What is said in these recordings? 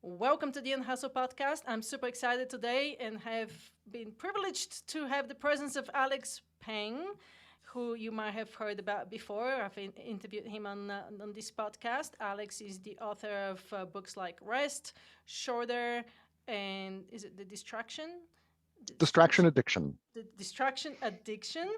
Welcome to the Unhustle Podcast. I'm super excited today and have been privileged to have the presence of Alex Peng, who you might have heard about before. I've interviewed him on this podcast. Alex is the author of books like Rest, Shorter, and is it The Distraction? Distraction addiction. The Distraction Addiction.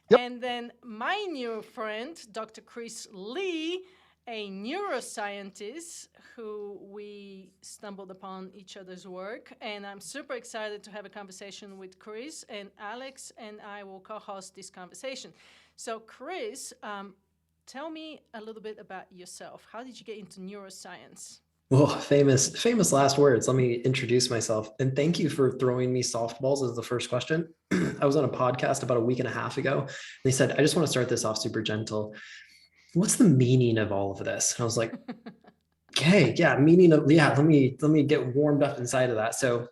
Yep. And then my new friend, Dr. Chris Lee, a neuroscientist who we stumbled upon each other's work. And I'm super excited to have a conversation with Chris, and Alex and I will co-host this conversation. So Chris, tell me a little bit about yourself. How did you get into neuroscience? Well, famous last words. Let me introduce myself. And thank you for throwing me softballs as the first question. I was on a podcast about a week and a half ago. And they said, I just want to start this off super gentle. What's the meaning of all of this? And I was like, okay, let me get warmed up inside of that. So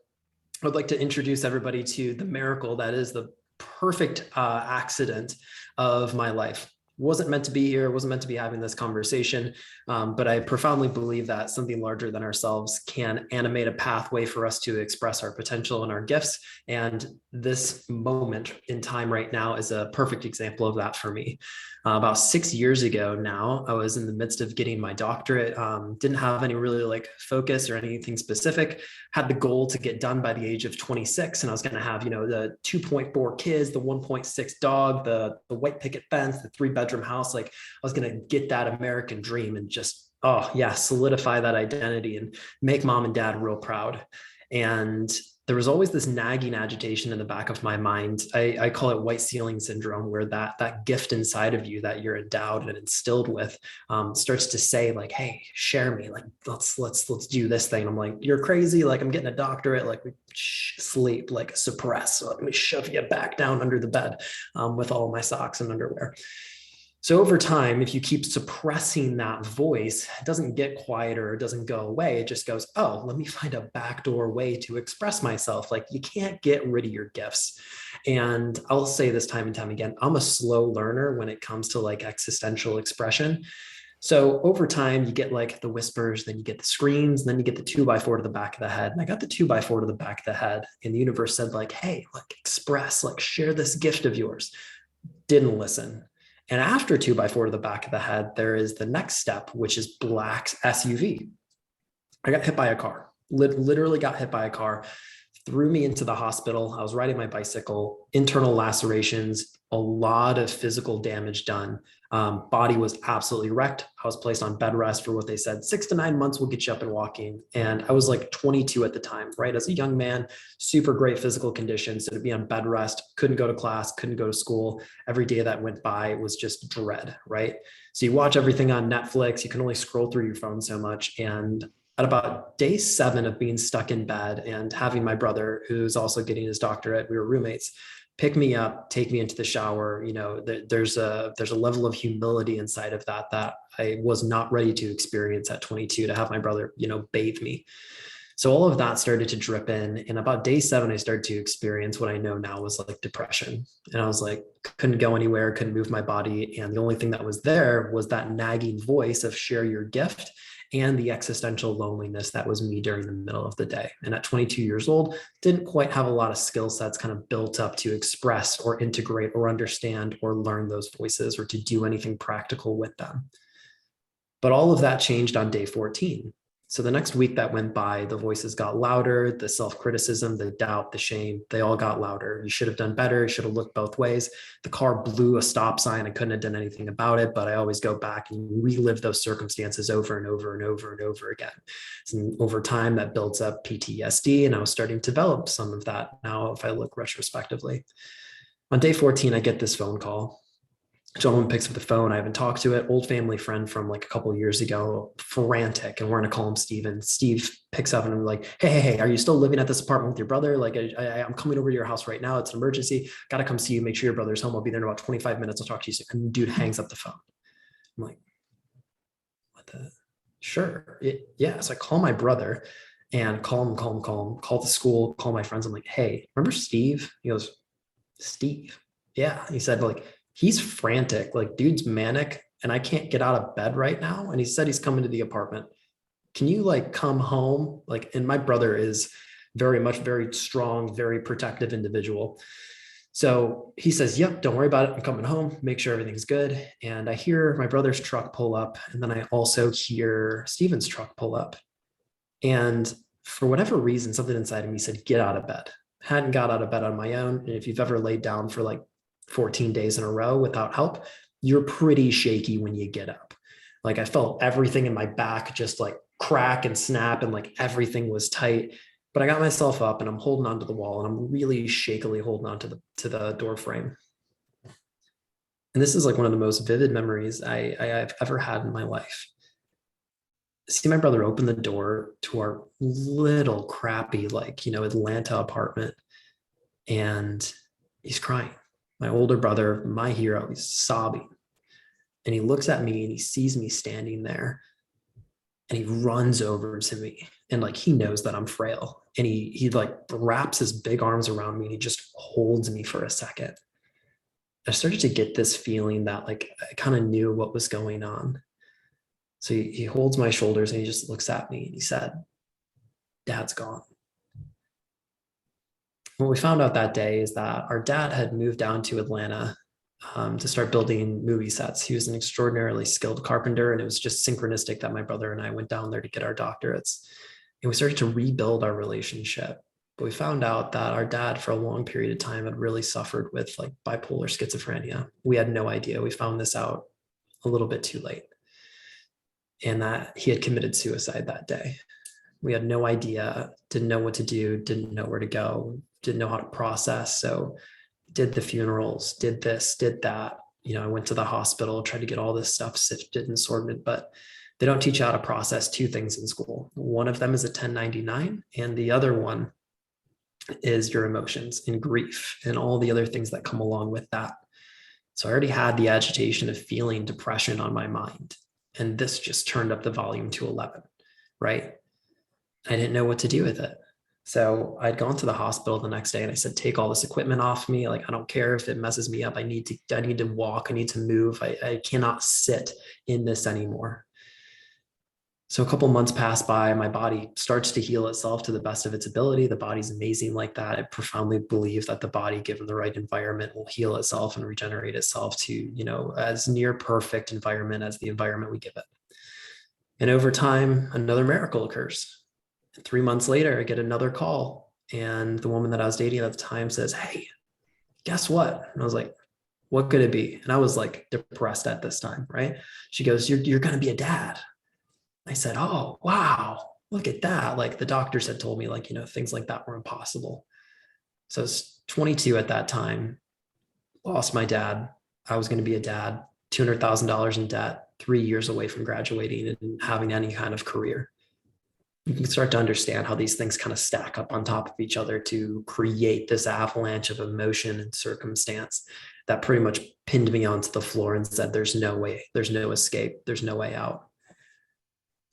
I would like to introduce everybody to the miracle that is the perfect accident of my life. Wasn't meant to be here, wasn't meant to be having this conversation, but I profoundly believe that something larger than ourselves can animate a pathway for us to express our potential and our gifts. And this moment in time right now is a perfect example of that for me. About 6 years ago now, I was in the midst of getting my doctorate, didn't have any really focus or anything specific, had the goal to get done by the age of 26. And I was going to have, the 2.4 kids, the 1.6 dog, the white picket fence, the 3-bedroom house. I was going to get that American dream and just, solidify that identity and make mom and dad real proud. And there was always this nagging agitation in the back of my mind. I call it white ceiling syndrome, where that gift inside of you that you're endowed and instilled with starts to say hey, share me, let's do this thing. I'm like, you're crazy. I'm getting a doctorate, sleep, suppress. So let me shove you back down under the bed with all my socks and underwear. So over time, if you keep suppressing that voice, it doesn't get quieter, it doesn't go away. It just goes, oh, let me find a backdoor way to express myself. You can't get rid of your gifts. And I'll say this time and time again, I'm a slow learner when it comes to existential expression. So over time, you get the whispers, then you get the screams, then you get the 2x4 to the back of the head. And I got the 2x4 to the back of the head. And the universe said hey, express, share this gift of yours. Didn't listen. And after 2x4 to the back of the head, there is the next step, which is black SUV. I got hit by a car, literally got hit by a car, threw me into the hospital. I was riding my bicycle, internal lacerations, a lot of physical damage done. Body was absolutely wrecked. I was placed on bed rest for what they said, 6 to 9 months will get you up and walking. And I was 22 at the time, right? As a young man, super great physical condition. So to be on bed rest, couldn't go to class, couldn't go to school. Every day that went by was just dread, right? So you watch everything on Netflix, you can only scroll through your phone so much. And at about day 7 of being stuck in bed and having my brother, who's also getting his doctorate, we were roommates, pick me up, take me into the shower. There's a level of humility inside of that I was not ready to experience at 22, to have my brother, bathe me. So all of that started to drip in. And about day 7, I started to experience what I know now was depression. And I was couldn't go anywhere, couldn't move my body. And the only thing that was there was that nagging voice of share your gift, and the existential loneliness that was me during the middle of the day. And at 22 years old, didn't quite have a lot of skill sets kind of built up to express or integrate or understand or learn those voices or to do anything practical with them. But all of that changed on day 14. So the next week that went by, the voices got louder, the self-criticism, the doubt, the shame, they all got louder. You should have done better. You should have looked both ways. The car blew a stop sign. I couldn't have done anything about it, but I always go back and relive those circumstances over and over and over and over again. And over time, that builds up PTSD, and I was starting to develop some of that now if I look retrospectively. On day 14, I get this phone call. Gentleman picks up the phone. I haven't talked to it. Old family friend from a couple of years ago, frantic. And we're going to call him Steve. And Steve picks up and I'm like, hey, are you still living at this apartment with your brother? I'm coming over to your house right now. It's an emergency. Got to come see you. Make sure your brother's home. I'll be there in about 25 minutes. I'll talk to you soon. And the dude hangs up the phone. I'm like, what the? Sure. Yeah. So I call my brother and call him, call the school, call my friends. I'm like, hey, remember Steve? He goes, Steve. Yeah. He said he's frantic, dude's manic and I can't get out of bed right now. And he said he's coming to the apartment. can you like come home? Like, and my brother is very strong, very protective individual. So he says, yep, don't worry about it. I'm coming home, make sure everything's good. And I hear my brother's truck pull up. And then I also hear Steven's truck pull up. And for whatever reason, something inside of me said, get out of bed. Hadn't got out of bed on my own. And if you've ever laid down for like 14 days in a row without help, you're pretty shaky when you get up. Like I felt everything in my back just like crack and snap, and like everything was tight. But I got myself up and I'm holding onto the wall, and I'm really shakily holding on to the door frame. And this is like one of the most vivid memories I've ever had in my life. See my brother open the door to our little crappy, like, Atlanta apartment, and he's crying. My older brother, my hero, he's sobbing. And he looks at me and he sees me standing there, and he runs over to me, and like he knows that I'm frail, and he like wraps his big arms around me and he just holds me for a second. I started to get this feeling that like I kind of knew what was going on. So he holds my shoulders and he just looks at me and he said, Dad's gone. What we found out that day is that our dad had moved down to Atlanta to start building movie sets. He was an extraordinarily skilled carpenter, and it was just synchronistic that my brother and I went down there to get our doctorates. And we started to rebuild our relationship. But we found out that our dad, for a long period of time, had really suffered with like bipolar schizophrenia. We had no idea. We found this out a little bit too late. And that he had committed suicide that day. We had no idea, didn't know what to do, didn't know where to go, didn't know how to process. So did the funerals, did this, did that. I went to the hospital, tried to get all this stuff sifted and sorted, but they don't teach you how to process two things in school. One of them is a 1099, and the other one is your emotions and grief and all the other things that come along with that. So I already had the agitation of feeling depression on my mind, and this just turned up the volume to 11, right? I didn't know what to do with it. So I'd gone to the hospital the next day and I said, take all this equipment off me. Like, I don't care if it messes me up. I need to walk. I need to move. I cannot sit in this anymore. So a couple months pass by, my body starts to heal itself to the best of its ability. The body's amazing like that. I profoundly believe that the body, given the right environment, will heal itself and regenerate itself to, as near perfect environment as the environment we give it. And over time, another miracle occurs. 3 months later, I get another call, and the woman that I was dating at the time says, hey, guess what? And I was like, what could it be? And I was like depressed at this time, right? She goes, you're going to be a dad. I said, oh, wow, look at that. Like the doctors had told me, like, things like that were impossible. So I was 22 at that time, lost my dad. I was going to be a dad, $200,000 in debt, 3 years away from graduating and having any kind of career. You can start to understand how these things kind of stack up on top of each other to create this avalanche of emotion and circumstance that pretty much pinned me onto the floor and said, there's no way, there's no escape, there's no way out.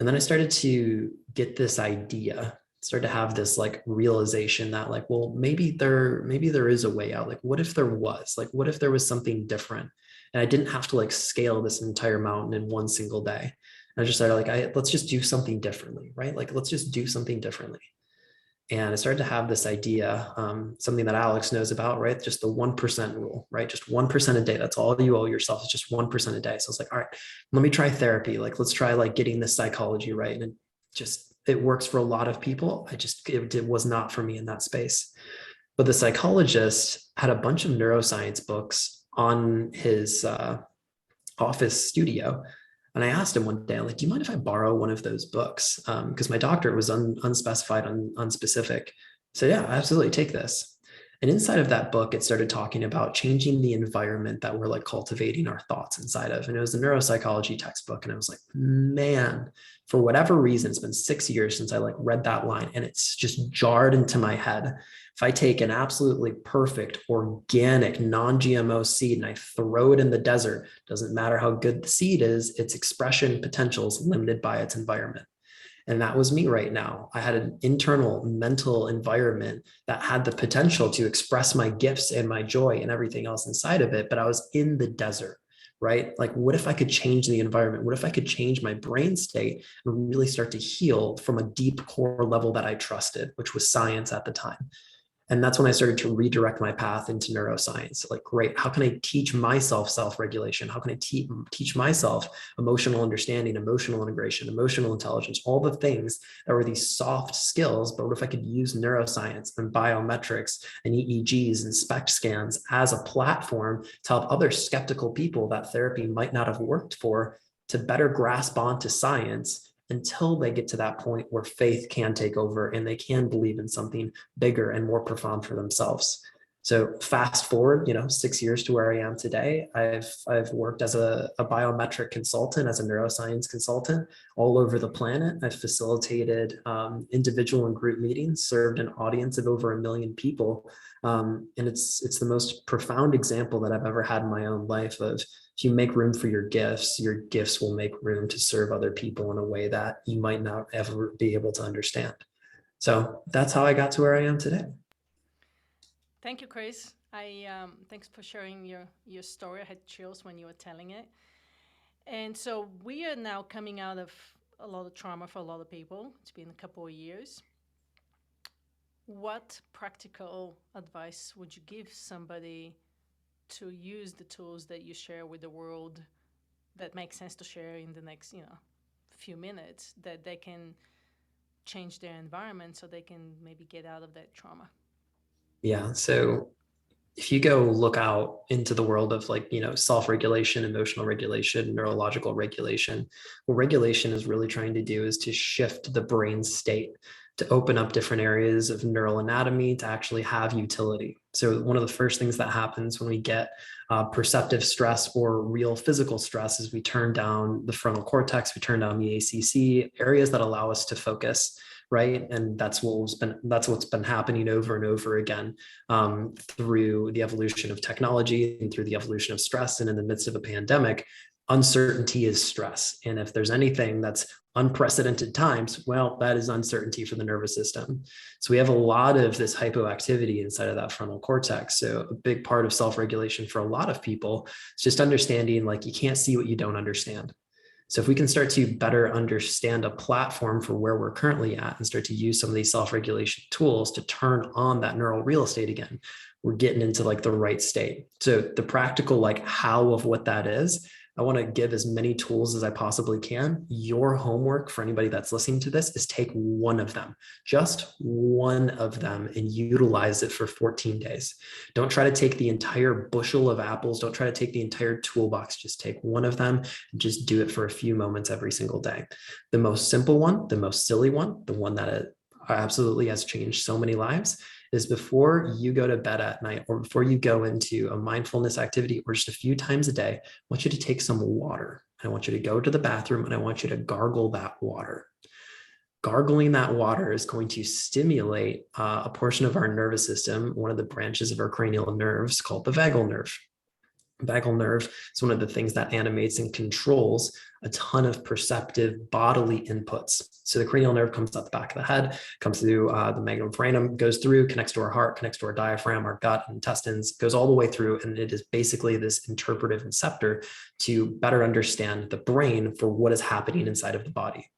And then I started to get this idea, started to have this like realization that like, well, maybe there is a way out. Like, what if there was? Like, what if there was something different? And I didn't have to like scale this entire mountain in one single day. I just started like, let's just do something differently, right? Like, let's just do something differently. And I started to have this idea, something that Alex knows about, right? Just the 1% rule, right? Just 1% a day. That's all you owe yourself, is just 1% a day. So I was like, all right, let me try therapy. Like, let's try like getting this psychology right. And it works for a lot of people. It was not for me in that space. But the psychologist had a bunch of neuroscience books on his office studio. And I asked him one day, I'm like, do you mind if I borrow one of those books? Because my doctorate was unspecified, unspecific. So yeah, absolutely, take this. And inside of that book, it started talking about changing the environment that we're like cultivating our thoughts inside of. And it was a neuropsychology textbook. And I was like, man, for whatever reason, it's been 6 years since I like read that line, and it's just jarred into my head. If I take an absolutely perfect, organic, non-GMO seed and I throw it in the desert, doesn't matter how good the seed is, its expression potential is limited by its environment. And that was me right now. I had an internal mental environment that had the potential to express my gifts and my joy and everything else inside of it, but I was in the desert, right? Like, what if I could change the environment? What if I could change my brain state and really start to heal from a deep core level that I trusted, which was science at the time? And that's when I started to redirect my path into neuroscience. Like, great, how can I teach myself self-regulation? How can I teach myself emotional understanding, emotional integration, emotional intelligence, all the things that were these soft skills? But what if I could use neuroscience and biometrics and EEGs and SPECT scans as a platform to help other skeptical people that therapy might not have worked for to better grasp onto science until they get to that point where faith can take over and they can believe in something bigger and more profound for themselves. So fast forward, 6 years to where I am today. I've worked as a biometric consultant, as a neuroscience consultant all over the planet. I've facilitated individual and group meetings, served an audience of over 1 million people. And it's the most profound example that I've ever had in my own life of, if you make room for your gifts will make room to serve other people in a way that you might not ever be able to understand. So that's how I got to where I am today. Thank you, Chris. Thanks for sharing your story. I had chills when you were telling it. And so we are now coming out of a lot of trauma for a lot of people. It's been a couple of years. What practical advice would you give somebody to use the tools that you share with the world that makes sense to share in the next, few minutes, that they can change their environment so they can maybe get out of that trauma? Yeah. So if you go look out into the world of self-regulation, emotional regulation, neurological regulation, what regulation is really trying to do is to shift the brain state, to open up different areas of neural anatomy to actually have utility. So one of the first things that happens when we get perceptive stress or real physical stress is we turn down the frontal cortex, we turn down the ACC, areas that allow us to focus, right? And that's what's been happening over and over again through the evolution of technology and through the evolution of stress. And in the midst of a pandemic, uncertainty is stress. And if there's anything that's unprecedented times, well, that is uncertainty for the nervous system. So we have a lot of this hypoactivity inside of that frontal cortex. So a big part of self-regulation for a lot of people is just understanding, like, you can't see what you don't understand. So if we can start to better understand a platform for where we're currently at and start to use some of these self-regulation tools to turn on that neural real estate again, we're getting into the right state. So the practical how of what that is, I want to give as many tools as I possibly can. Your homework for anybody that's listening to this is take one of them, just one of them, and utilize it for 14 days. Don't try to take the entire bushel of apples. Don't try to take the entire toolbox. Just take one of them and just do it for a few moments every single day. The most simple one, the most silly one, the one that absolutely has changed so many lives, is before you go to bed at night or before you go into a mindfulness activity or just a few times a day, I want you to take some water. I want you to go to the bathroom and I want you to gargle that water. Gargling that water is going to stimulate a portion of our nervous system, one of the branches of our cranial nerves called the vagal nerve. Vagal nerve is one of the things that animates and controls a ton of perceptive bodily inputs. So the cranial nerve comes out the back of the head, comes through the magnum foramen, goes through, connects to our heart, connects to our diaphragm, our gut, intestines, goes all the way through. And it is basically this interpretive receptor to better understand the brain for what is happening inside of the body.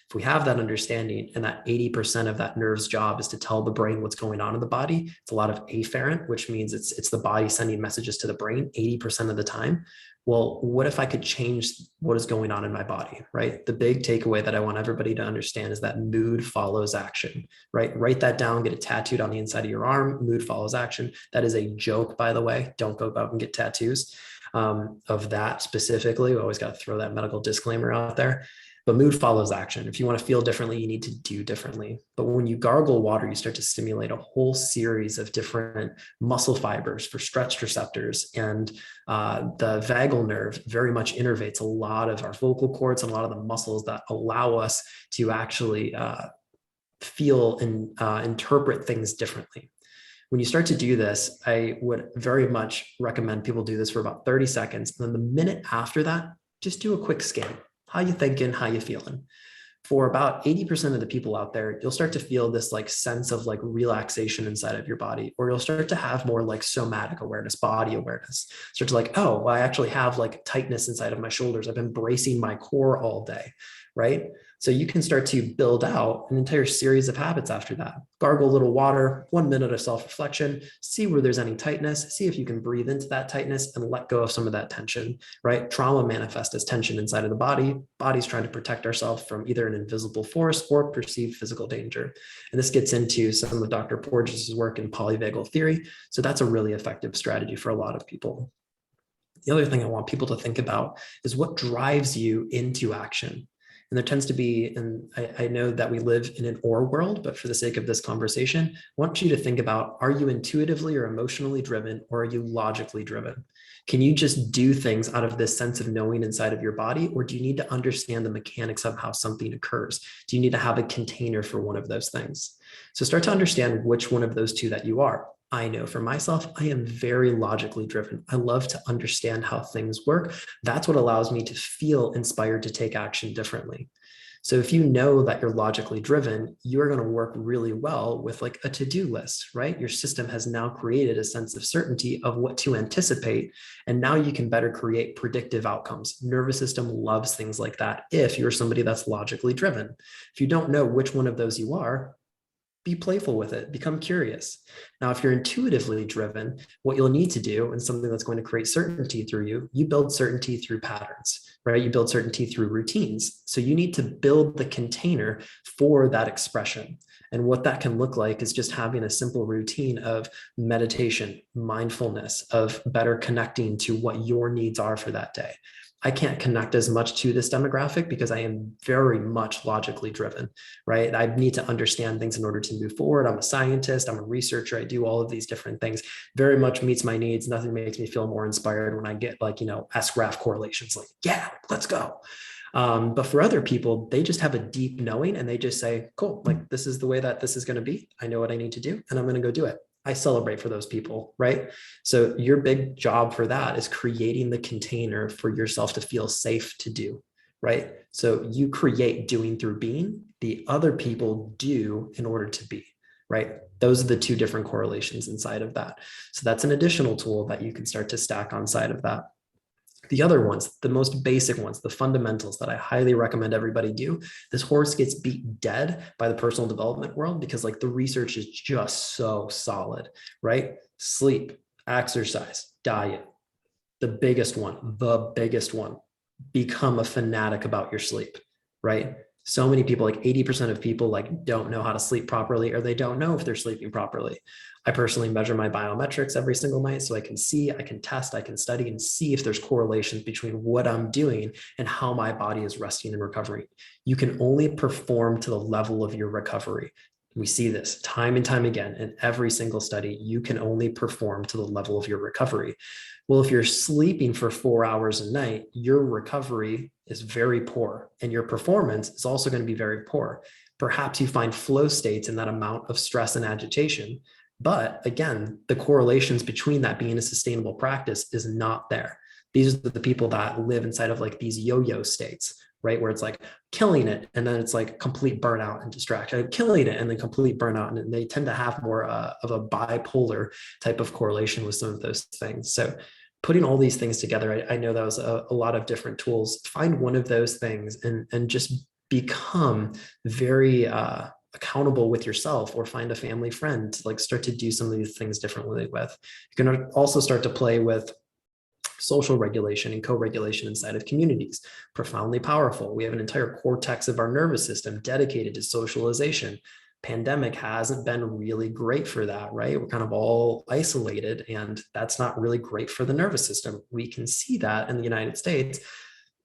If we have that understanding and that 80% of that nerve's job is to tell the brain what's going on in the body, it's a lot of afferent, which means it's the body sending messages to the brain 80% of the time. Well, what if I could change what is going on in my body, right? The big takeaway that I want everybody to understand is that mood follows action, right? Write that down, get it tattooed on the inside of your arm. Mood follows action. That is a joke, by the way. Don't go out and get tattoos of that specifically. We always got to throw that medical disclaimer out there. But mood follows action. If you want to feel differently, you need to do differently. But when you gargle water, you start to stimulate a whole series of different muscle fibers for stretch receptors. And the vagal nerve very much innervates a lot of our vocal cords and a lot of the muscles that allow us to actually feel and interpret things differently. When you start to do this, I would very much recommend people do this for about 30 seconds. And then the minute after that, just do a quick scan. How you thinking? How you feeling? For about 80% of the people out there, you'll start to feel this like sense of like relaxation inside of your body, or you'll start to have more like somatic awareness, body awareness. Start to like, oh, well, I actually have like tightness inside of my shoulders. I've been bracing my core all day, right? So you can start to build out an entire series of habits after that. Gargle a little water, 1 minute of self-reflection, see where there's any tightness, see if you can breathe into that tightness and let go of some of that tension, right? Trauma manifests as tension inside of the body. Body's trying to protect ourselves from either an invisible force or perceived physical danger. And this gets into some of Dr. Porges' work in polyvagal theory. So that's a really effective strategy for a lot of people. The other thing I want people to think about is what drives you into action. And there tends to be, and I know that we live in an or world, but for the sake of this conversation, I want you to think about, are you intuitively or emotionally driven, or are you logically driven? Can you just do things out of this sense of knowing inside of your body, or do you need to understand the mechanics of how something occurs? Do you need to have a container for one of those things? So start to understand which one of those two that you are. I know for myself, I am very logically driven. I love to understand how things work. That's what allows me to feel inspired to take action differently. So if you know that you're logically driven, you're going to work really well with like a to-do list, right? Your system has now created a sense of certainty of what to anticipate. And now you can better create predictive outcomes. Nervous system loves things like that if you're somebody that's logically driven. If you don't know which one of those you are, be playful with it, become curious. Now, if you're intuitively driven, what you'll need to do, and something that's going to create certainty through you build certainty through patterns, right? You build certainty through routines. So you need to build the container for that expression. And what that can look like is just having a simple routine of meditation, mindfulness, of better connecting to what your needs are for that day. I can't connect as much to this demographic because I am very much logically driven, right? I need to understand things in order to move forward. I'm a scientist, I'm a researcher, I do all of these different things. Very much meets my needs. Nothing makes me feel more inspired when I get like, S-graph correlations, like, yeah, let's go. But for other people, they just have a deep knowing and they just say, cool, like this is the way that this is going to be. I know what I need to do and I'm going to go do it. I celebrate for those people, right? So your big job for that is creating the container for yourself to feel safe to do, right? So you create doing through being, the other people do in order to be, right? Those are the two different correlations inside of that. So that's an additional tool that you can start to stack on side of that. The other ones, the most basic ones, the fundamentals that I highly recommend everybody do. This horse gets beat dead by the personal development world because like the research is just so solid, right? Sleep, exercise, diet. The biggest one, become a fanatic about your sleep, right? So many people, like 80% of people like don't know how to sleep properly, or they don't know if they're sleeping properly. I personally measure my biometrics every single night so I can see, I can test, I can study and see if there's correlations between what I'm doing and how my body is resting and recovering. You can only perform to the level of your recovery. We see this time and time again in every single study. You can only perform to the level of your recovery. Well, if you're sleeping for 4 hours a night, your recovery is very poor and your performance is also going to be very poor. Perhaps you find flow states in that amount of stress and agitation. But again, the correlations between that being a sustainable practice is not there. These are the people that live inside of like these yo-yo states, right? Where it's like killing it and then it's like complete burnout and distraction, killing it and then complete burnout. And they tend to have more of a bipolar type of correlation with some of those things. So putting all these things together, I know that was a lot of different tools. Find one of those things and just become very accountable with yourself, or find a family friend to like start to do some of these things differently with. You can also start to play with social regulation and co-regulation inside of communities. Profoundly powerful. We have an entire cortex of our nervous system dedicated to socialization. Pandemic hasn't been really great for that, right? We're kind of all isolated, and that's not really great for the nervous system. We can see that in the United States.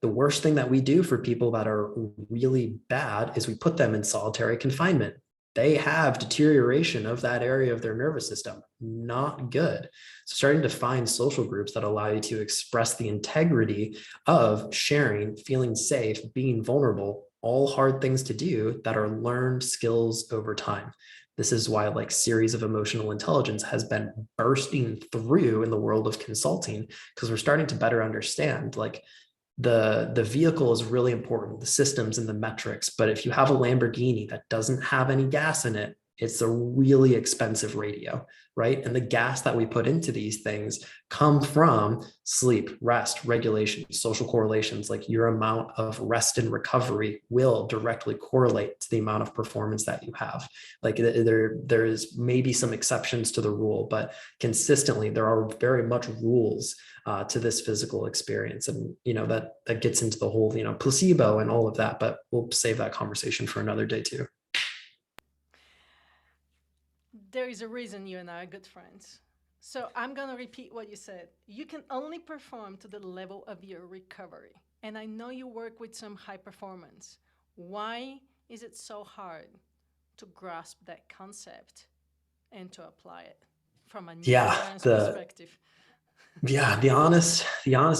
The worst thing that we do for people that are really bad is we put them in solitary confinement. They have deterioration of that area of their nervous system. Not good. So starting to find social groups that allow you to express the integrity of sharing, feeling safe, being vulnerable, all hard things to do that are learned skills over time. This is why like series of emotional intelligence has been bursting through in the world of consulting, because we're starting to better understand like the vehicle is really important, the systems and the metrics. But if you have a Lamborghini that doesn't have any gas in it, it's a really expensive radio, right? And the gas that we put into these things come from sleep, rest, regulation, social correlations. Like your amount of rest and recovery will directly correlate to the amount of performance that you have. Like there is maybe some exceptions to the rule, but consistently there are very much rules to this physical experience. And, that gets into the whole, placebo and all of that, but we'll save that conversation for another day too. There is a reason you and I are good friends. So I'm going to repeat what you said. You can only perform to the level of your recovery. And I know you work with some high performance. Why is it so hard to grasp that concept and to apply it from a neuroscience perspective? Yeah, the honest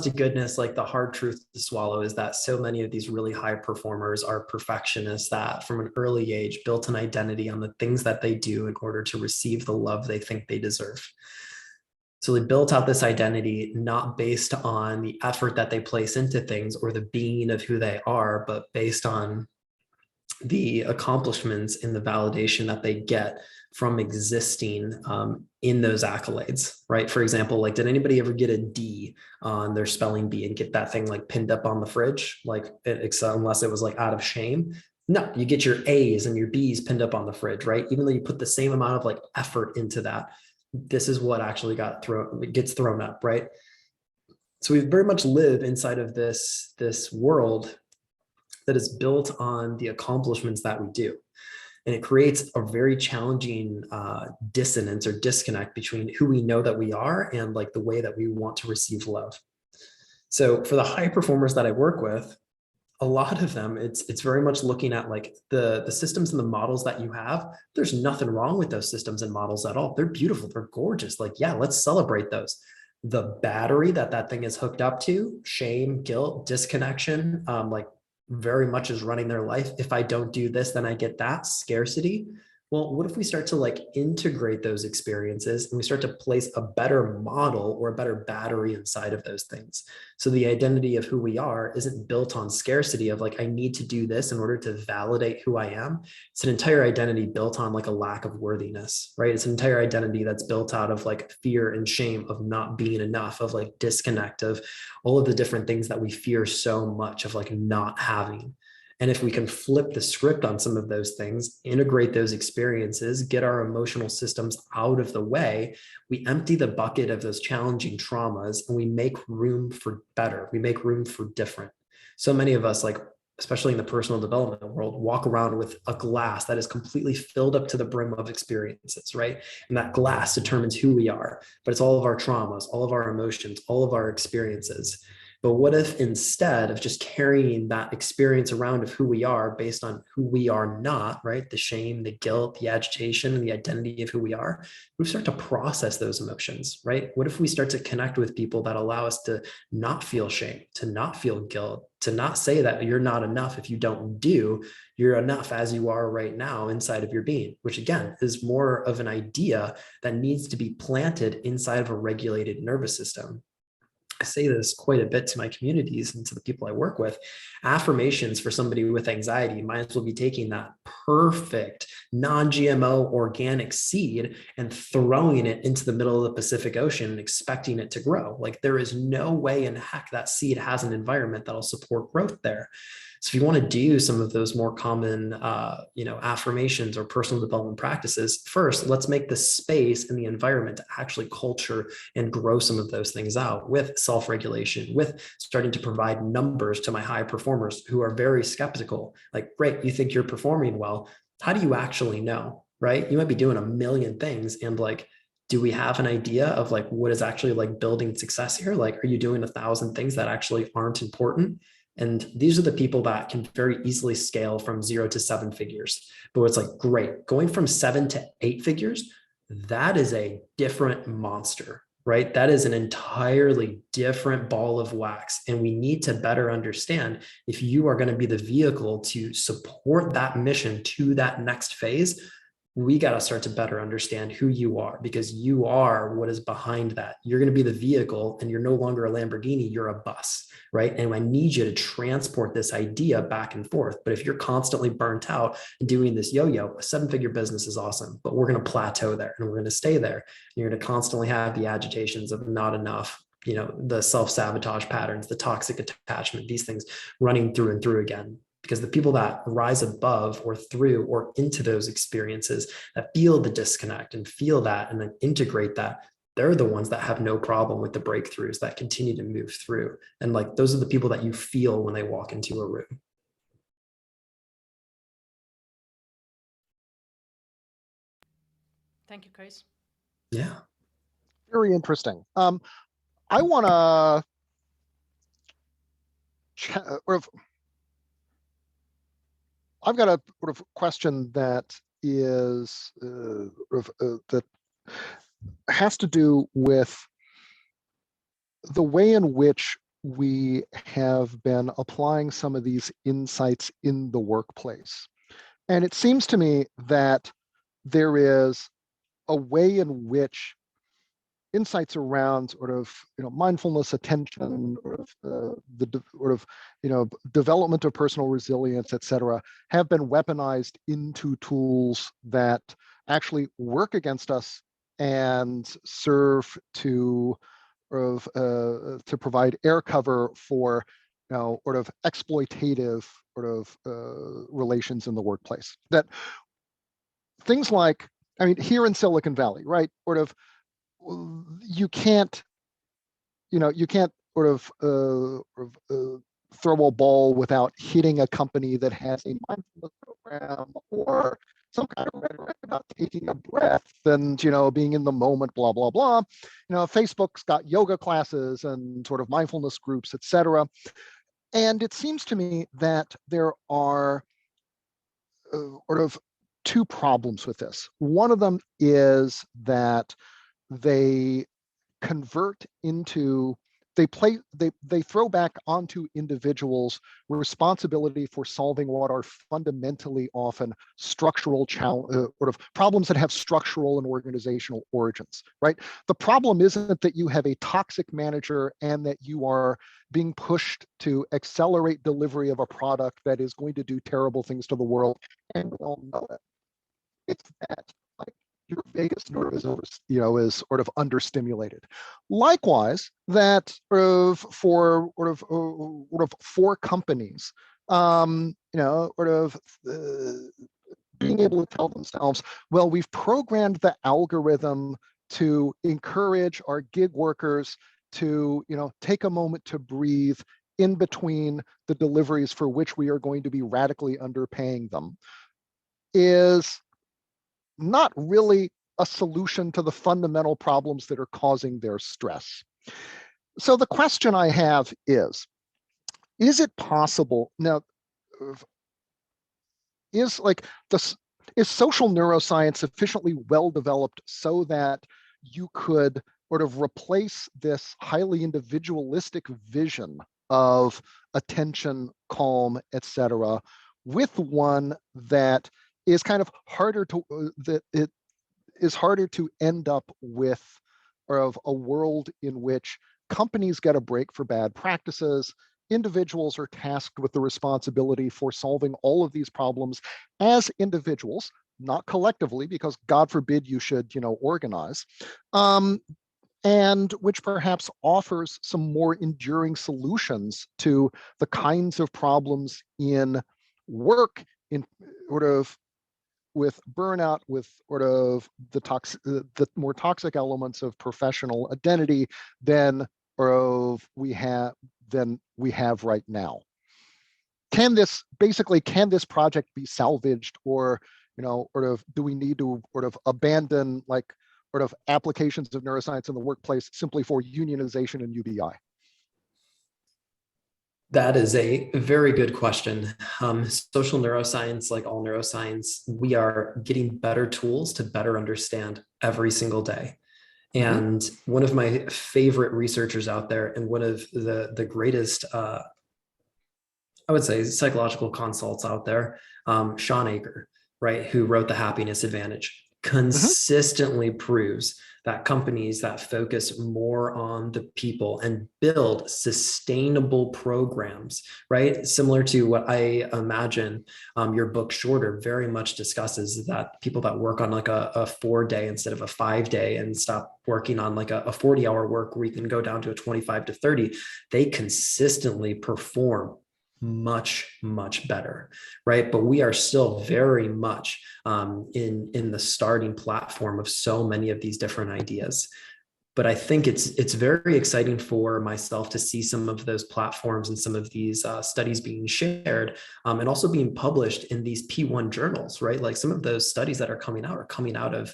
to goodness, like the hard truth to swallow is that so many of these really high performers are perfectionists that from an early age built an identity on the things that they do in order to receive the love they think they deserve. So they built out this identity not based on the effort that they place into things or the being of who they are, but based on the accomplishments and the validation that they get from existing in those accolades, right? For example, like, did anybody ever get a D on their spelling bee and get that thing like pinned up on the fridge? Like, unless it was like out of shame. No, you get your A's and your B's pinned up on the fridge, right? Even though you put the same amount of like effort into that, this is what actually gets thrown up, right? So we very much live inside of this world that is built on the accomplishments that we do. And it creates a very challenging dissonance or disconnect between who we know that we are and like the way that we want to receive love. So for the high performers that I work with, a lot of them, it's very much looking at like the systems and the models that you have. There's nothing wrong with those systems and models at all. They're beautiful. They're gorgeous. Like, yeah, let's celebrate those. The battery that thing is hooked up to, shame, guilt, disconnection, like very much is running their life. If I don't do this, then I get that scarcity. Well, what if we start to like integrate those experiences and we start to place a better model or a better battery inside of those things? So the identity of who we are isn't built on scarcity of like, I need to do this in order to validate who I am. It's an entire identity built on like a lack of worthiness, right? It's an entire identity that's built out of like fear and shame of not being enough, of like disconnect, of all of the different things that we fear so much of like not having. And if we can flip the script on some of those things, integrate those experiences, get our emotional systems out of the way, we empty the bucket of those challenging traumas and we make room for better. We make room for different. So many of us, like, especially in the personal development world, walk around with a glass that is completely filled up to the brim of experiences, right? And that glass determines who we are, but it's all of our traumas, all of our emotions, all of our experiences. But what if instead of just carrying that experience around of who we are based on who we are not, right? The shame, the guilt, the agitation, and the identity of who we are, we start to process those emotions, right? What if we start to connect with people that allow us to not feel shame, to not feel guilt, to not say that you're not enough if you don't do, you're enough as you are right now inside of your being, which again is more of an idea that needs to be planted inside of a regulated nervous system. I say this quite a bit to my communities and to the people I work with. Affirmations for somebody with anxiety might as well be taking that perfect non-GMO organic seed and throwing it into the middle of the Pacific Ocean and expecting it to grow. Like, there is no way in heck that seed has an environment that'll support growth there. So if you want to do some of those more common, affirmations or personal development practices, first, let's make the space and the environment to actually culture and grow some of those things out with self-regulation, with starting to provide numbers to my high performers who are very skeptical. Like, great, you think you're performing well. How do you actually know, right? You might be doing a million things and like, do we have an idea of like what is actually like building success here? Like, are you doing 1,000 things that actually aren't important? And these are the people that can very easily scale from 0 to 7 figures. But it's like, great, going from 7 to 8 figures, that is a different monster, right? That is an entirely different ball of wax. And we need to better understand if you are going to be the vehicle to support that mission to that next phase, we got to start to better understand who you are, because you are what is behind that. You're going to be the vehicle, and you're no longer a Lamborghini, you're a bus, right? And I need you to transport this idea back and forth. But if you're constantly burnt out and doing this yo-yo, a 7-figure business is awesome, but we're going to plateau there and we're going to stay there. And you're going to constantly have the agitations of not enough, the self-sabotage patterns, the toxic attachment, these things running through and through again. Because the people that rise above or through or into those experiences, that feel the disconnect and feel that and then integrate that, they're the ones that have no problem with the breakthroughs, that continue to move through. And like, those are the people that you feel when they walk into a room. Thank you, Chris. Yeah. Very interesting. I want to I've got a sort of question that is that has to do with the way in which we have been applying some of these insights in the workplace. And it seems to me that there is a way in which insights around sort of mindfulness, attention, development of personal resilience, et cetera, have been weaponized into tools that actually work against us and serve to provide air cover for exploitative relations in the workplace. That things like, here in Silicon Valley, right? You can't throw a ball without hitting a company that has a mindfulness program or some kind of rhetoric about taking a breath and being in the moment, blah blah blah. Facebook's got yoga classes and sort of mindfulness groups, etc. And it seems to me that there are two problems with this. One of them is that they convert into, they throw back onto individuals responsibility for solving what are fundamentally often structural problems that have structural and organizational origins, right? The problem isn't that you have a toxic manager and that you are being pushed to accelerate delivery of a product that is going to do terrible things to the world, and we all know it. It's that your vagus nerve is sort of understimulated. Likewise, that for companies, being able to tell themselves, well, we've programmed the algorithm to encourage our gig workers to take a moment to breathe in between the deliveries for which we are going to be radically underpaying them, is not really a solution to the fundamental problems that are causing their stress. So the question I have is it possible now, is social neuroscience sufficiently well developed so that you could sort of replace this highly individualistic vision of attention, calm, etc., with one that is kind of harder to end up with, or of a world in which companies get a break for bad practices, individuals are tasked with the responsibility for solving all of these problems as individuals, not collectively, because God forbid you should organize, and which perhaps offers some more enduring solutions to the kinds of problems in work, in with burnout, with the more toxic elements of professional identity than we have right now. Can this project be salvaged, or do we need to abandon applications of neuroscience in the workplace simply for unionization and UBI? That is a very good question. Social neuroscience, like all neuroscience, we are getting better tools to better understand every single day. And one of my favorite researchers out there, and one of the greatest, I would say, psychological consults out there, Sean Aker, right, who wrote The Happiness Advantage, Mhm. consistently proves that companies that focus more on the people and build sustainable programs, right? Similar to what I imagine your book Shorter very much discusses, that people that work on like a 4-day instead of a 5-day and stop working on like a 40-hour work where you can go down to a 25 to 30, they consistently perform much better, right? But we are still very much in the starting platform of so many of these different ideas. But I think it's very exciting for myself to see some of those platforms and some of these studies being shared, and also being published in these P1 journals, right? Like some of those studies that are coming out of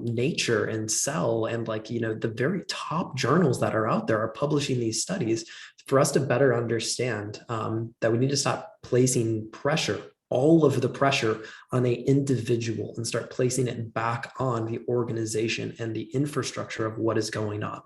Nature and Cell, and like, you know, the very top journals that are out there are publishing these studies for us to better understand that we need to stop placing pressure, all of the pressure, on a individual, and start placing it back on the organization and the infrastructure of what is going on.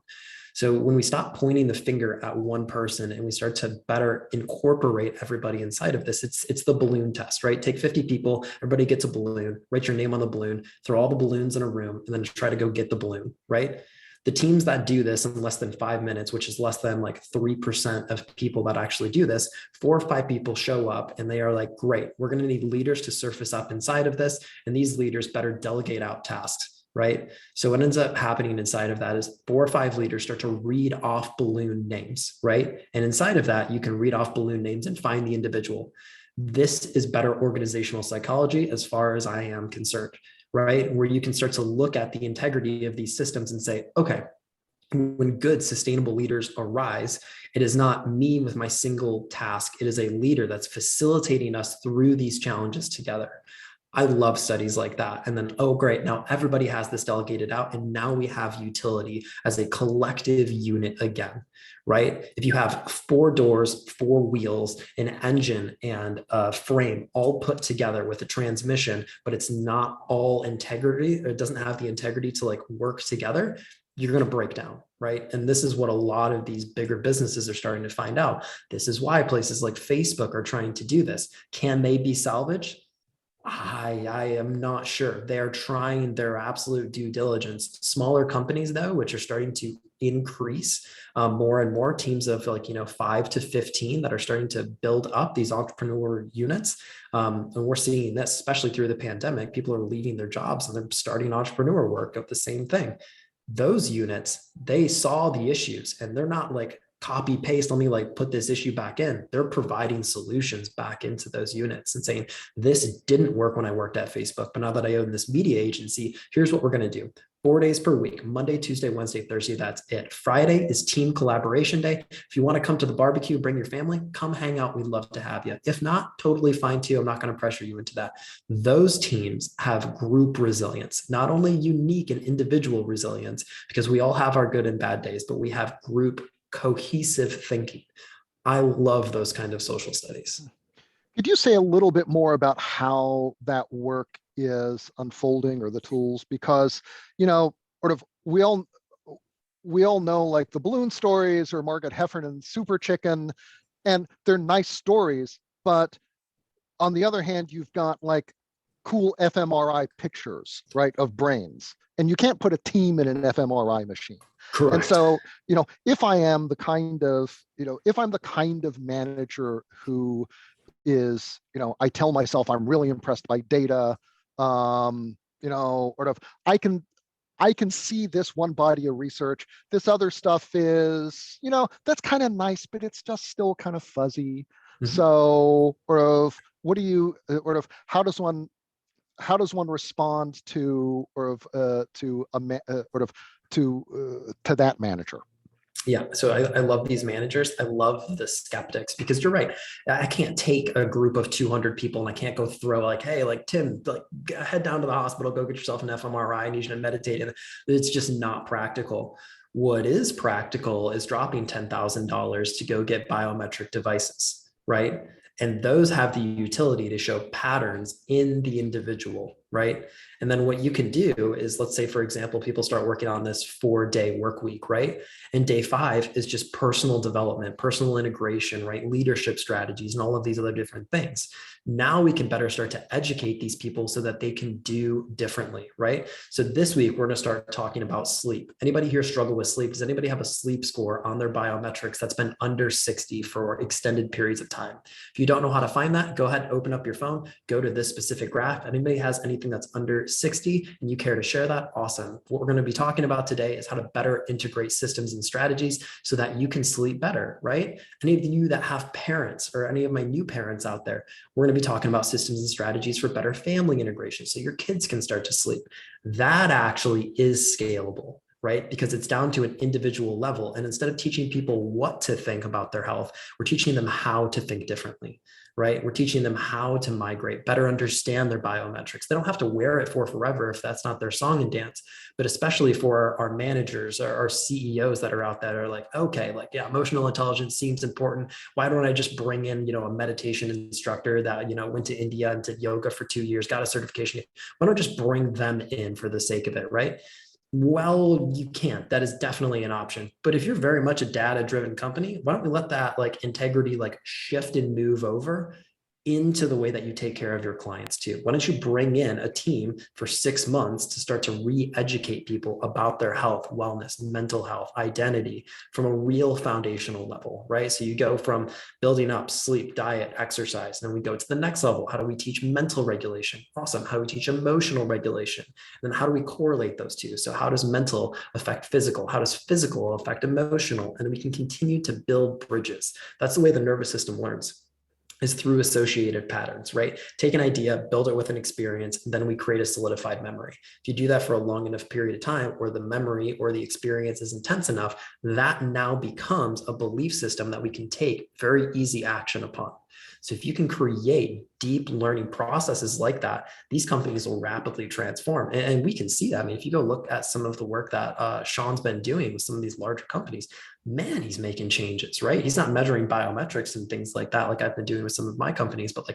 So when we stop pointing the finger at one person and we start to better incorporate everybody inside of this, it's the balloon test, right? Take 50 people, everybody gets a balloon, write your name on the balloon, throw all the balloons in a room, and then try to go get the balloon, right? The teams that do this in less than 5 minutes, which is less than like 3% of people that actually do this, 4 or 5 people show up and they are like, great, we're going to need leaders to surface up inside of this. And these leaders better delegate out tasks, right? So what ends up happening inside of that is 4 or 5 leaders start to read off balloon names, right? And inside of that, you can read off balloon names and find the individual. This is better organizational psychology as far as I am concerned, right? Where you can start to look at the integrity of these systems and say, okay, when good, sustainable leaders arise, it is not me with my single task. It is a leader that's facilitating us through these challenges together. I love studies like that. And then, oh, great, now everybody has this delegated out, and now we have utility as a collective unit again, right? If you have 4 doors, 4 wheels, an engine, and a frame all put together with a transmission, but it's not all integrity, or it doesn't have the integrity to like work together, you're going to break down, right? And this is what a lot of these bigger businesses are starting to find out. This is why places like Facebook are trying to do this. Can they be salvaged? I am not sure. They're trying their absolute due diligence. Smaller companies, though, which are starting to increase more and more, teams of like, 5 to 15 that are starting to build up these entrepreneur units. And we're seeing this, especially through the pandemic. People are leaving their jobs and they're starting entrepreneur work of the same thing. Those units, they saw the issues and they're not like copy paste, let me like put this issue back in. They're providing solutions back into those units and saying, this didn't work when I worked at Facebook, but now that I own this media agency, here's what we're going to do. 4 days per week, Monday, Tuesday, Wednesday, Thursday, that's it. Friday is team collaboration day. If you want to come to the barbecue, bring your family, come hang out. We'd love to have you. If not, totally fine too. I'm not going to pressure you into that. Those teams have group resilience, not only unique and individual resilience, because we all have our good and bad days, but we have group cohesive thinking. I love those kind of social studies. Could you say a little bit more about how that work is unfolding, or the tools? Because, sort of we all know like the balloon stories or Margaret Heffernan Super Chicken, and they're nice stories, but on the other hand, you've got like cool fMRI pictures, right, of brains, and you can't put a team in an fMRI machine. Correct. And so, if I'm the kind of manager who is, I tell myself I'm really impressed by data, sort of, I can see this one body of research. This other stuff is, that's kind of nice, but it's just still kind of fuzzy. Mm-hmm. So, sort of, what do you, sort of, how does one respond to, to that manager? Yeah, so I love these managers. I love the skeptics, because you're right. I can't take a group of 200 people and I can't go throw like, hey, like Tim, like head down to the hospital, go get yourself an fMRI, I need you to meditate. And it's just not practical. What is practical is dropping $10,000 to go get biometric devices, right? And those have the utility to show patterns in the individual, right? And then what you can do is, let's say, for example, people start working on this 4-day work week, right? And day 5 is just personal development, personal integration, right? Leadership strategies, and all of these other different things. Now we can better start to educate these people so that they can do differently, right? So this week, we're going to start talking about sleep. Anybody here struggle with sleep? Does anybody have a sleep score on their biometrics that's been under 60 for extended periods of time? If you don't know how to find that, go ahead and open up your phone, go to this specific graph. Anybody has anything that's under 60 and you care to share that? Awesome. What we're going to be talking about today is how to better integrate systems and strategies so that you can sleep better, right? Any of you that have parents, or any of my new parents out there, we're going to be talking about systems and strategies for better family integration so your kids can start to sleep. That actually is scalable, right? Because it's down to an individual level. And instead of teaching people what to think about their health, we're teaching them how to think differently, right? We're teaching them how to migrate, better understand their biometrics. They don't have to wear it for forever if that's not their song and dance, but especially for our managers, our CEOs that are out there are like, okay, like, yeah, emotional intelligence seems important. Why don't I just bring in, a meditation instructor that, went to India and did yoga for 2 years, got a certification. Why don't I just bring them in for the sake of it, right? Well, you can't. That is definitely an option. But if you're very much a data-driven company, why don't we let that integrity shift and move over into the way that you take care of your clients too? Why don't you bring in a team for 6 months to start to re-educate people about their health, wellness, mental health, identity from a real foundational level, right? So you go from building up sleep, diet, exercise, and then we go to the next level. How do we teach mental regulation? Awesome. How do we teach emotional regulation? And then how do we correlate those two? So how does mental affect physical? How does physical affect emotional? And then we can continue to build bridges. That's the way the nervous system learns, is through associated patterns, right? Take an idea, build it with an experience, and then we create a solidified memory. If you do that for a long enough period of time, or the memory or the experience is intense enough, that now becomes a belief system that we can take very easy action upon. So if you can create deep learning processes like that, these companies will rapidly transform. And we can see that. I mean, if you go look at some of the work that Sean's been doing with some of these larger companies, man, he's making changes, right? He's not measuring biometrics and things like that, like I've been doing with some of my companies, but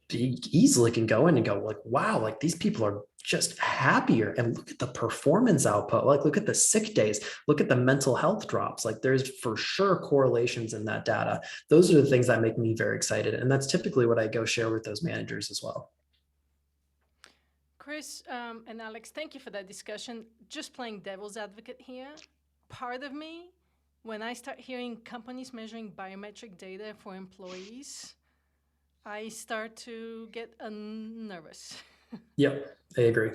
he easily can go in and go wow, these people are just happier, and look at the performance output, look at the sick days, look at the mental health drops. There's for sure correlations in that data. Those are the things that make me very excited, and that's typically what I go share with those managers as well. Chris and Alex, thank you for that discussion. Just playing devil's advocate here, part of me, when I start hearing companies measuring biometric data for employees, I start to get nervous. Yep, I agree.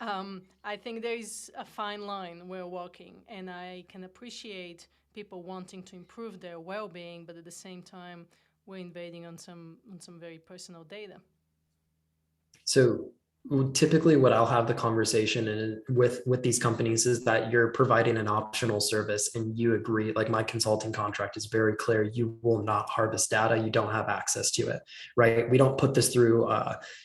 I think there is a fine line we're walking, and I can appreciate people wanting to improve their well-being, but at the same time, we're invading on some very personal data. So typically what I'll have the conversation with these companies is that you're providing an optional service and you agree, my consulting contract is very clear, you will not harvest data, you don't have access to it, right? We don't put this through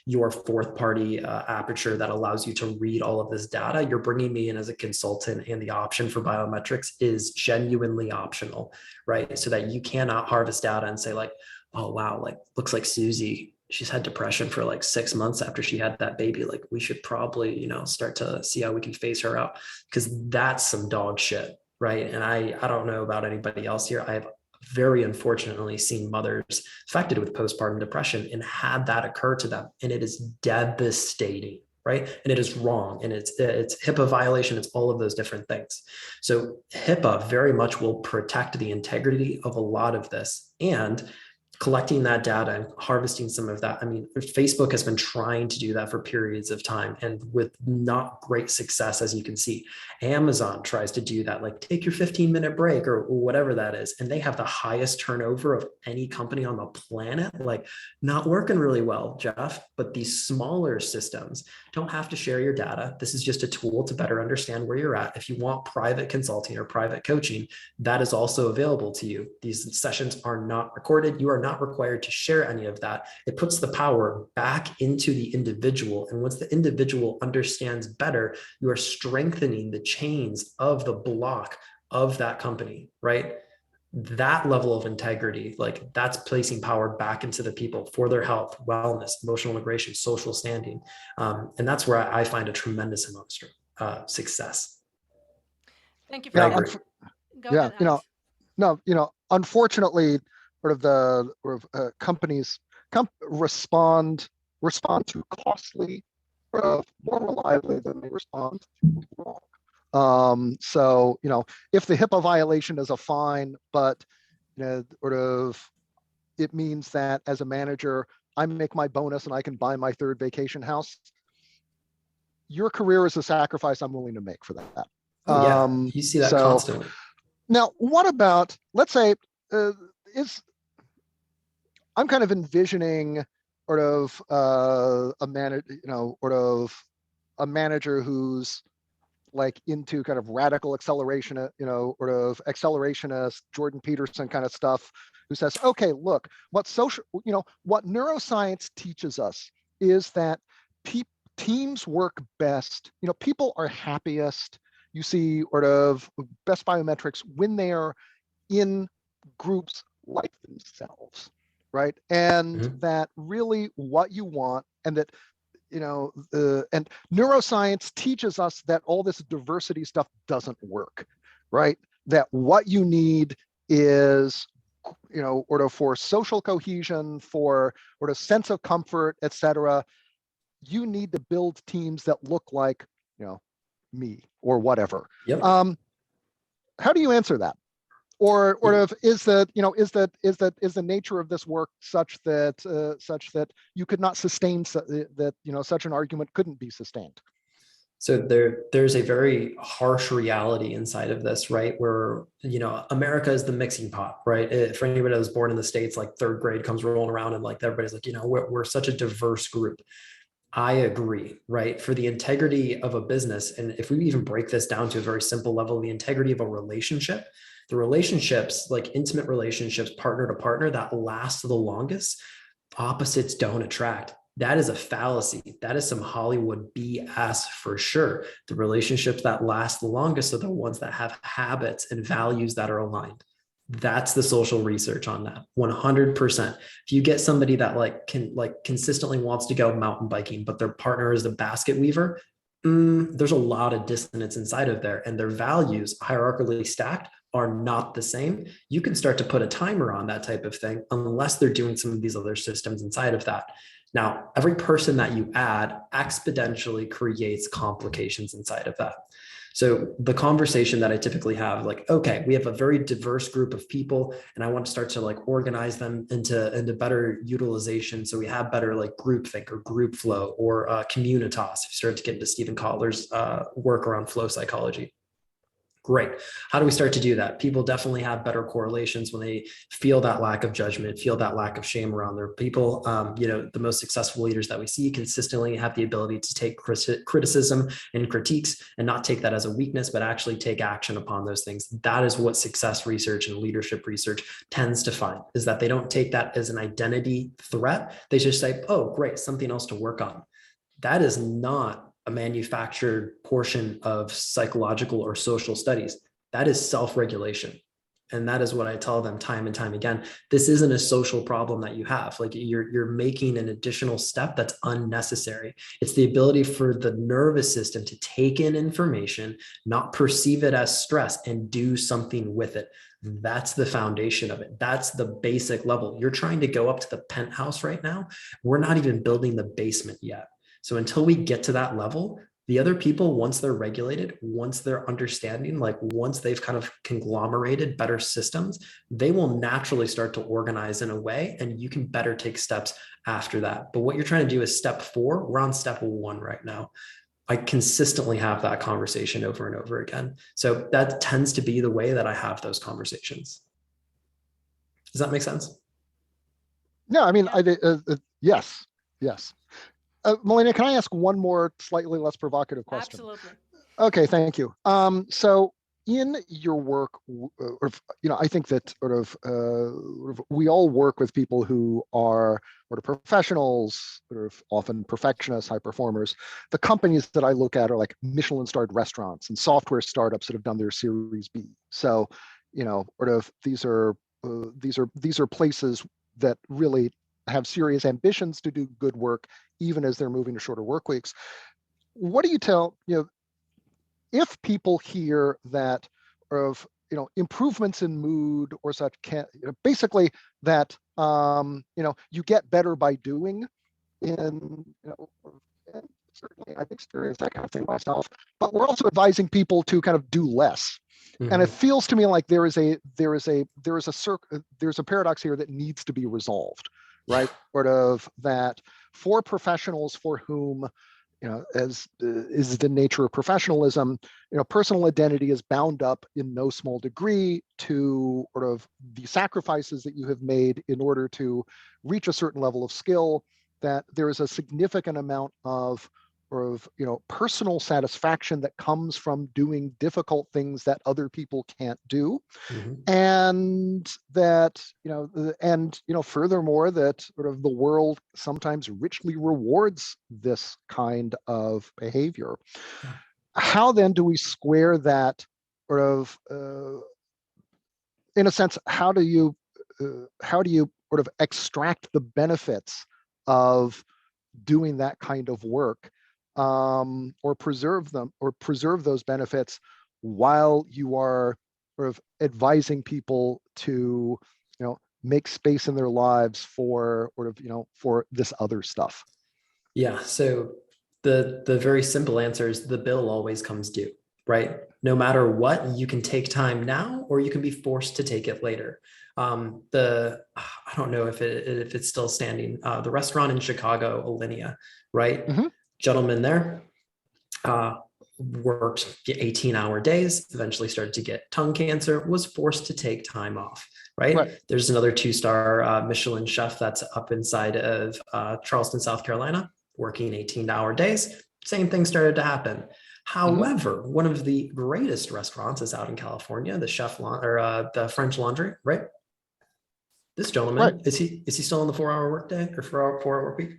your fourth party aperture that allows you to read all of this data. You're bringing me in as a consultant, and the option for biometrics is genuinely optional, right? So that you cannot harvest data and say oh wow, looks like Susie, she's had depression for 6 months after she had that baby. We should probably, start to see how we can phase her out, because that's some dog shit, right? And I don't know about anybody else here. I've very unfortunately seen mothers affected with postpartum depression and had that occur to them. And it is devastating, right? And it is wrong. And it's HIPAA violation. It's all of those different things. So HIPAA very much will protect the integrity of a lot of this. And collecting that data and harvesting some of that. I mean, Facebook has been trying to do that for periods of time and with not great success, as you can see. Amazon tries to do that, take your 15-minute break or whatever that is. And they have the highest turnover of any company on the planet, not working really well, Jeff. But these smaller systems don't have to share your data. This is just a tool to better understand where you're at. If you want private consulting or private coaching, that is also available to you. These sessions are not recorded. You are not required to share any of that. It puts the power back into the individual. And once the individual understands better, you are strengthening the chains of the block of that company, right? That level of integrity, like that's placing power back into the people for their health, wellness, emotional integration, social standing. And that's where I find a tremendous amount of success. Thank you for that. Go ahead, Alex. Unfortunately, companies respond to costly more reliably than they respond to wrong. So, if the HIPAA violation is a fine, but it means that as a manager, I make my bonus and I can buy my third vacation house. Your career is a sacrifice I'm willing to make for that. Oh, yeah, you see that constantly. Now, what about, let's say, I'm kind of envisioning a manager who's like into kind of radical acceleration, accelerationist Jordan Peterson kind of stuff, who says, okay, look, what neuroscience teaches us is that teams work best. People are happiest. You see best biometrics when they are in groups like themselves, right? And that really what you want, and that and neuroscience teaches us that all this diversity stuff doesn't work, right? That what you need is, for social cohesion, for sense of comfort, etc. You need to build teams that look like, me or whatever. Yep. How do you answer that? Or is the nature of this work such that you could not sustain that such an argument couldn't be sustained? So there's a very harsh reality inside of this, right? Where, America is the mixing pot, right? For anybody that was born in the States, like third grade comes rolling around and like everybody's like, we're such a diverse group. I agree, right? For the integrity of a business, and if we even break this down to a very simple level, the integrity of a relationship, the relationships, like intimate relationships, partner to partner, that last the longest, opposites don't attract. That is a fallacy. That is some Hollywood BS for sure. The relationships that last the longest are the ones that have habits and values that are aligned. That's the social research on that. 100%. If you get somebody that consistently wants to go mountain biking, but their partner is the basket weaver, there's a lot of dissonance inside of there, and their values hierarchically stacked are not the same. You can start to put a timer on that type of thing unless they're doing some of these other systems inside of that. Now, every person that you add exponentially creates complications inside of that. So the conversation that I typically have, like, okay, we have a very diverse group of people, and I want to start to like organize them into better utilization. So we have better like groupthink or group flow or communitas. If you start to get into Stephen Kotler's work around flow psychology. Great. How do we start to do that? People definitely have better correlations when they feel that lack of judgment, feel that lack of shame around their people. The most successful leaders that we see consistently have the ability to take criticism and critiques and not take that as a weakness, but actually take action upon those things. That is what success research and leadership research tends to find, is that they don't take that as an identity threat. They just say, oh, great, something else to work on. That is not a manufactured portion of psychological or social studies. That is self-regulation. And that is what I tell them time and time again. This isn't a social problem that you have. Like you're making an additional step that's unnecessary. It's the ability for the nervous system to take in information, not perceive it as stress, and do something with it. That's the foundation of it. That's the basic level. You're trying to go up to the penthouse right now. We're not even building the basement yet. So until we get to that level, the other people, once they're regulated, once they're understanding, like once they've kind of conglomerated better systems, they will naturally start to organize in a way, and you can better take steps after that. But what you're trying to do is step 4. We're on step 1 right now. I consistently have that conversation over and over again. So that tends to be the way that I have those conversations. Does that make sense? No, I mean, yes. Milena, can I ask one more slightly less provocative question? Absolutely. Okay, thank you. So in your work, I think that we all work with people who are professionals, often perfectionists, high performers. The companies that I look at are like Michelin-starred restaurants and software startups that have done their Series B. So sort of these are places that really have serious ambitions to do good work, even as they're moving to shorter work weeks. What do you tell, if people hear that of, improvements in mood or such can, basically that, you get better by doing in, and certainly I've experienced that kind of thing myself, but we're also advising people to kind of do less. And it feels to me like there's a paradox here that needs to be resolved, right? Sort of that for professionals for whom, as is the nature of professionalism, personal identity is bound up in no small degree to sort of the sacrifices that you have made in order to reach a certain level of skill, that there is a significant amount of personal satisfaction that comes from doing difficult things that other people can't do. And that, furthermore, that sort of the world sometimes richly rewards this kind of behavior. How then do we square that sort of, in a sense, how do you sort of extract the benefits of doing that kind of work, or preserve those benefits while you are sort of advising people to, make space in their lives for sort of, for this other stuff? Yeah. So the very simple answer is the bill always comes due, right? No matter what, you can take time now, or you can be forced to take it later. I don't know if it's still standing. The restaurant in Chicago, Alinea, right? Gentleman there worked 18-hour days, eventually started to get tongue cancer, was forced to take time off, right? There's another 2-star Michelin chef that's up inside of Charleston, South Carolina, working 18-hour days. Same thing started to happen. However, one of the greatest restaurants is out in California, the French Laundry, right? This gentleman, is he still on the 4-hour workday or 4-hour work week?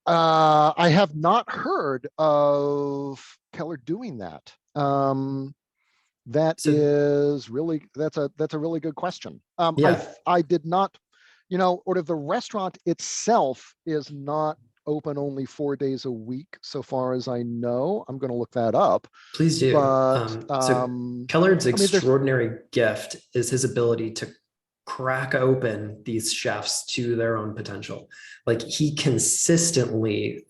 I have not heard of Keller doing that. That's a really good question. I did not, sort of the restaurant itself is not open only 4 days a week, so far as I know. I'm going to look that up. Please do. But, so Kellard's extraordinary gift is his ability to crack open these chefs to their own potential. Like, he consistently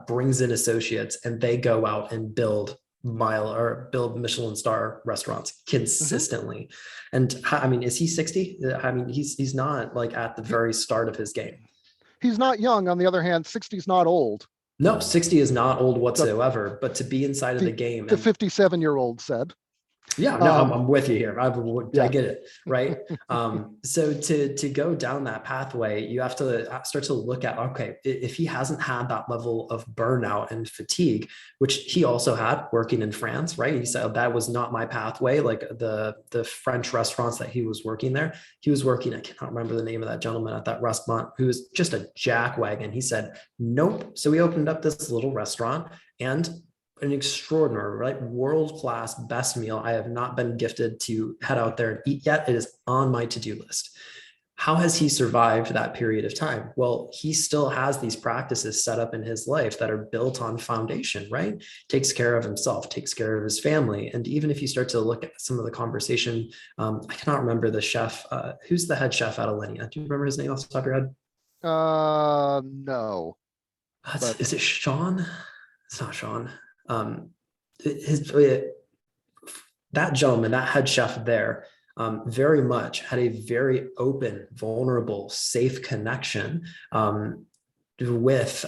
brings in associates and they go out and build Michelin star restaurants consistently. And I mean, is he 60? I mean, he's not like at the very start of his game. He's not young. On the other hand, 60 is not old. No, 60 is not old whatsoever, but to be inside of the game. The 57-year-old said. Yeah, no, I'm with you here. I get it, right? So to go down that pathway, you have to start to look at, okay, if he hasn't had that level of burnout and fatigue, which he also had working in France, right? He said that was not my pathway. Like the French restaurants that he was working there, he was working, I cannot remember the name of that gentleman at that restaurant who was just a jackwagon. He said, nope. So we opened up this little restaurant, and an extraordinary, right, world-class best meal. I have not been gifted to head out there and eat yet. It is on my to-do list. How has he survived that period of time? Well, he still has these practices set up in his life that are built on foundation, right? Takes care of himself, takes care of his family. And even if you start to look at some of the conversation, I cannot remember the chef. Who's the head chef at Alinea? Do you remember his name off the top of your head? No. Is it Sean? It's not Sean. That gentleman, that head chef there, very much had a very open, vulnerable, safe connection with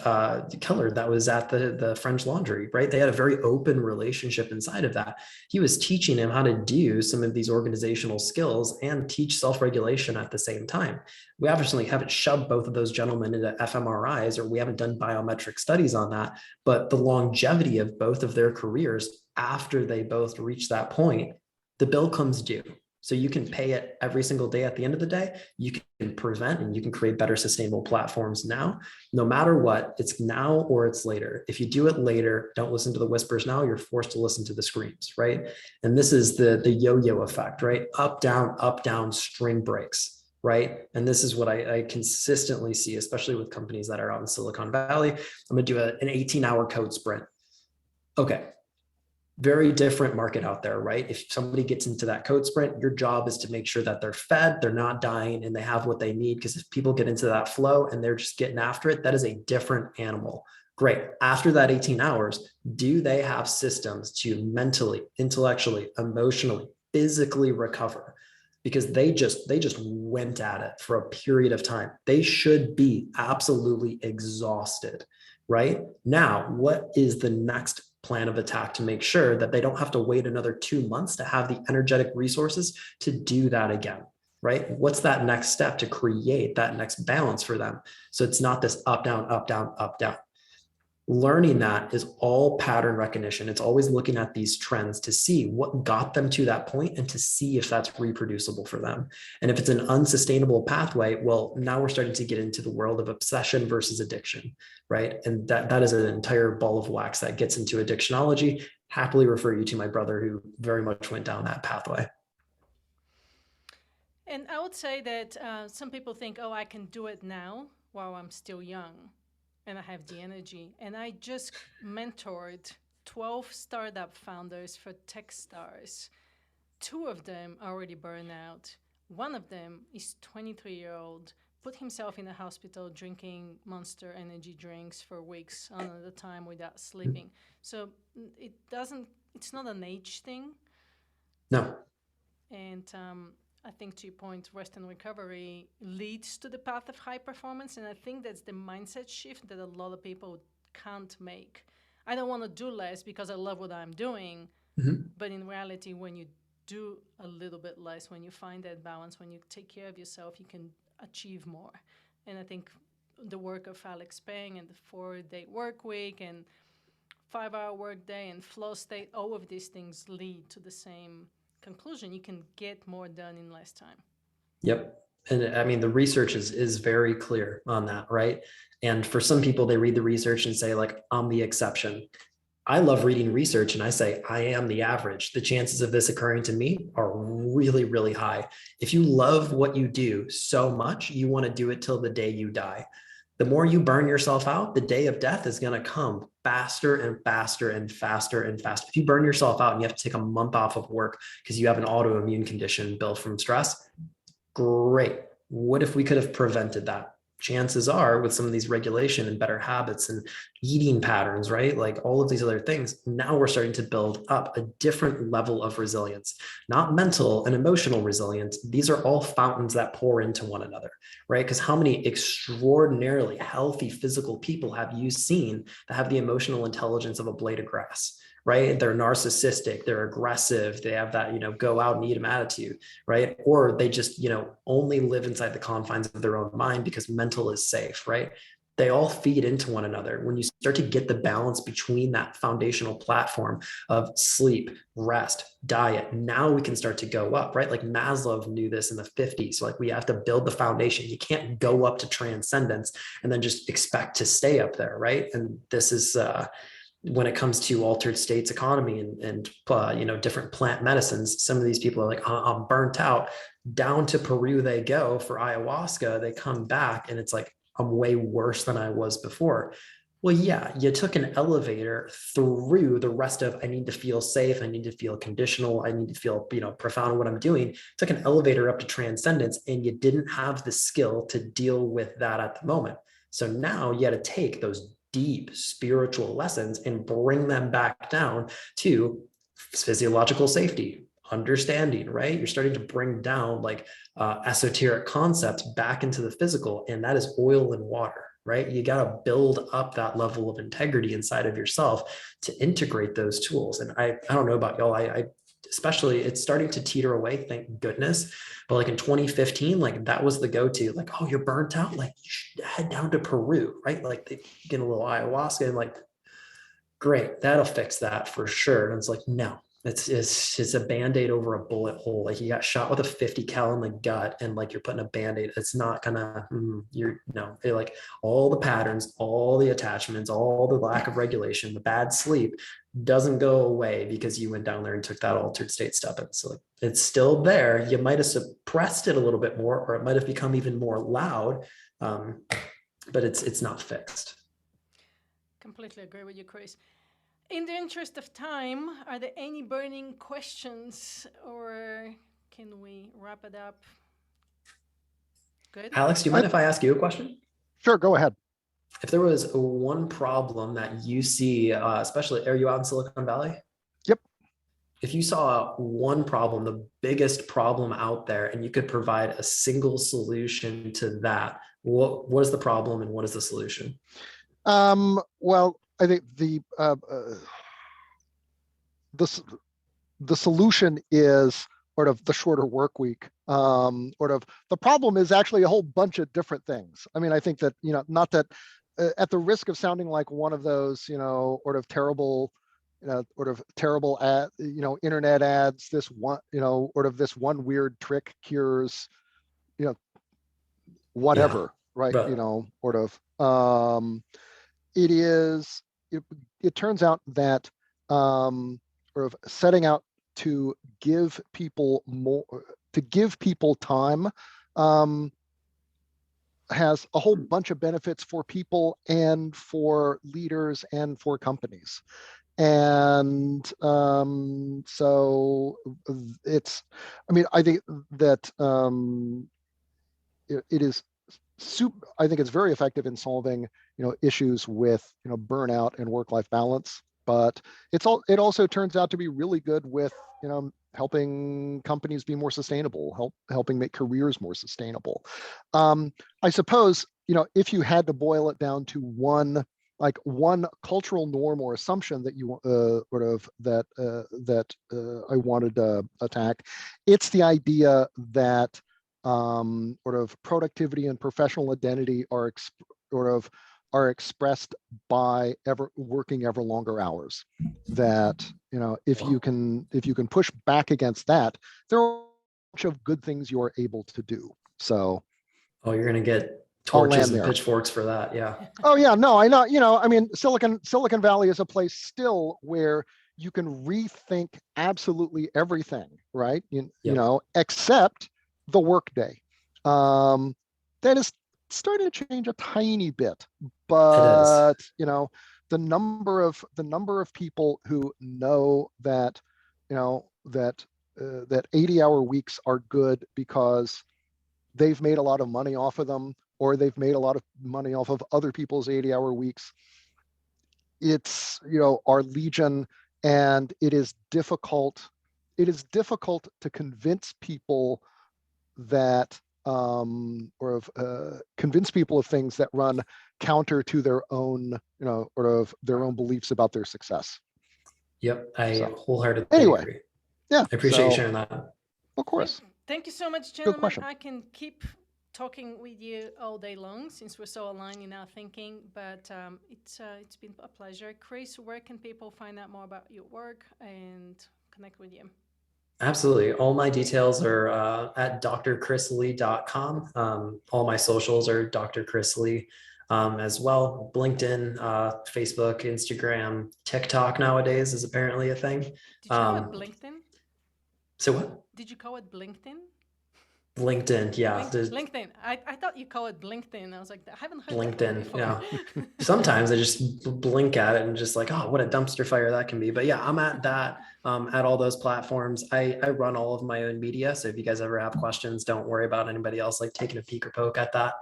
Keller that was at the French Laundry, right? They had a very open relationship inside of that. He was teaching him how to do some of these organizational skills and teach self-regulation at the same time. We obviously haven't shoved both of those gentlemen into fMRIs, or we haven't done biometric studies on that, but the longevity of both of their careers after they both reach that point, the bill comes due. So you can pay it every single day. At the end of the day, you can prevent and you can create better sustainable platforms now. No matter what, it's now or it's later. If you do it later, don't listen to the whispers now, you're forced to listen to the screams, right? And this is the yo-yo effect, right? Up, down, string breaks, right? And this is what I consistently see, especially with companies that are out in Silicon Valley. I'm going to do an 18-hour code sprint. Okay. Very different market out there, right? If somebody gets into that code sprint, your job is to make sure that they're fed, they're not dying, and they have what they need. Because if people get into that flow and they're just getting after it, that is a different animal. Great. After that 18 hours, do they have systems to mentally, intellectually, emotionally, physically recover? Because they just went at it for a period of time. They should be absolutely exhausted, right? Now, what is the next plan of attack to make sure that they don't have to wait another 2 months to have the energetic resources to do that again, right? What's that next step to create that next balance for them? So it's not this up, down, up, down, up, down. Learning that is all pattern recognition. It's always looking at these trends to see what got them to that point and to see if that's reproducible for them. And if it's an unsustainable pathway, well, now we're starting to get into the world of obsession versus addiction, right? And that is an entire ball of wax that gets into addictionology. Happily refer you to my brother who very much went down that pathway. And I would say that some people think, oh, I can do it now while I'm still young and I have the energy. And I just mentored 12 startup founders for Techstars. 2 of them already burned out. One of them is 23-year-old, put himself in a hospital drinking Monster energy drinks for weeks at a time without sleeping. So it's not an age thing. No. And I think, to your point, rest and recovery leads to the path of high performance. And I think that's the mindset shift that a lot of people can't make. I don't want to do less because I love what I'm doing. Mm-hmm. But in reality, when you do a little bit less, when you find that balance, when you take care of yourself, you can achieve more. And I think the work of Alex Peng and the 4-day work week and 5-hour workday and flow state, all of these things lead to the same conclusion. You can get more done in less time. Yep. And I mean, the research is very clear on that, right? And for some people, they read the research and say, like, I'm the exception. I love reading research and I say, I am the average. The chances of this occurring to me are really, really high. If you love what you do so much, you want to do it till the day you die. The more you burn yourself out, the day of death is going to come faster and faster and faster and faster. If you burn yourself out and you have to take a month off of work because you have an autoimmune condition built from stress, great. What if we could have prevented that? Chances are, with some of these regulation and better habits and eating patterns, right? Like all of these other things, now we're starting to build up a different level of resilience, not mental and emotional resilience. These are all fountains that pour into one another, right? Because how many extraordinarily healthy physical people have you seen that have the emotional intelligence of a blade of grass? Right? They're narcissistic, they're aggressive, they have that, go out and eat them attitude, right? Or they just, only live inside the confines of their own mind because mental is safe, right? They all feed into one another. When you start to get the balance between that foundational platform of sleep, rest, diet, now we can start to go up, right? Like Maslow knew this in the 50s. Like we have to build the foundation. You can't go up to transcendence and then just expect to stay up there, right? And this is, when it comes to altered states economy and different plant medicines, some of these people are like, I'm burnt out. Down to Peru they go for ayahuasca. They come back and it's like, I'm way worse than I was before. Well, yeah, you took an elevator through the rest of, I need to feel safe. I need to feel conditional. I need to feel, profound in what I'm doing. Took an elevator up to transcendence and you didn't have the skill to deal with that at the moment. So now you had to take those deep spiritual lessons and bring them back down to physiological safety, understanding, right? You're starting to bring down like esoteric concepts back into the physical, and that is oil and water, right? You got to build up that level of integrity inside of yourself to integrate those tools. And I don't know about y'all, I especially, it's starting to teeter away, thank goodness. But like in 2015, like that was the go-to, like, oh, you're burnt out, like you should head down to Peru, right? Like they get a little ayahuasca and like, great, that'll fix that for sure. And it's like, no, It's a band-aid over a bullet hole. Like you got shot with a 50 cal in the gut and like you're putting a band-aid. It's not gonna, like all the patterns, all the attachments, all the lack of regulation, the bad sleep doesn't go away because you went down there and took that altered state step. And so like, it's still there. You might have suppressed it a little bit more, or it might have become even more loud, but it's not fixed. Completely agree with you, Chris. In the interest of time, are there any burning questions or can we wrap it up? Good. Alex, do you mind if I ask you a question? Sure, go ahead. If there was one problem that you see, especially, are you out in Silicon Valley? Yep. If you saw one problem, the biggest problem out there, and you could provide a single solution to that, what is the problem and what is the solution? Well, I think the solution is sort of the shorter work week. Sort of the problem is actually a whole bunch of different things. I mean, I think that, not that at the risk of sounding like one of those, sort of terrible ad, internet ads, this one, sort of this one weird trick cures, whatever, Yeah, right? but Sort of, it turns out that sort of setting out to give people time has a whole bunch of benefits for people and for leaders and for companies. And so I think that it is I think it's very effective in solving, issues with, burnout and work-life balance. But it also turns out to be really good with, helping companies be more sustainable, helping make careers more sustainable. I suppose, if you had to boil it down to one cultural norm or assumption that you I wanted to attack, it's the idea that sort of productivity and professional identity are expressed by working ever longer hours. That, if you can push back against that, there are a bunch of good things you are able to do. So you're going to get torches and pitchforks for that. Yeah. Oh yeah, no, I know. I mean, Silicon Valley is a place still where you can rethink absolutely everything, right? Except the workday. That is starting to change a tiny bit, but the number of people who know that that 80-hour weeks are good because they've made a lot of money off of them, or they've made a lot of money off of other people's 80-hour weeks. It's, our legion, and it is difficult to convince people that convince people of things that run counter to their own, their own beliefs about their success. Yep, I wholeheartedly agree. Yeah, I appreciate you sharing that. Of course. Thank you so much, gentlemen. I can keep talking with you all day long since we're so aligned in our thinking, but it's been a pleasure. Chris, where can people find out more about your work and connect with you? Absolutely. All my details are at drchrislee.com. All my socials are Dr. Chris Lee as well. LinkedIn, Facebook, Instagram, TikTok nowadays is apparently a thing. Did you call it LinkedIn? So what? Did you call it LinkedIn? LinkedIn, yeah. LinkedIn. I thought you call it LinkedIn. I was like, I haven't heard LinkedIn, yeah. Sometimes I just blink at it and just like, oh, what a dumpster fire that can be. But yeah, I'm at that, at all those platforms. I run all of my own media. So if you guys ever have questions, don't worry about anybody else like taking a peek or poke at that.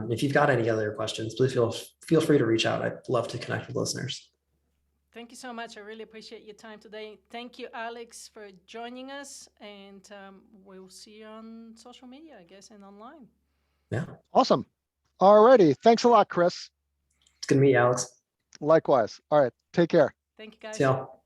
If you've got any other questions, please feel free to reach out. I'd love to connect with listeners. Thank you so much. I really appreciate your time today. Thank you, Alex, for joining us. And we'll see you on social media, I guess, and online. Yeah. Awesome. All righty. Thanks a lot, Chris. It's good to meet you, Alex. Likewise. All right. Take care. Thank you, guys. See y'all.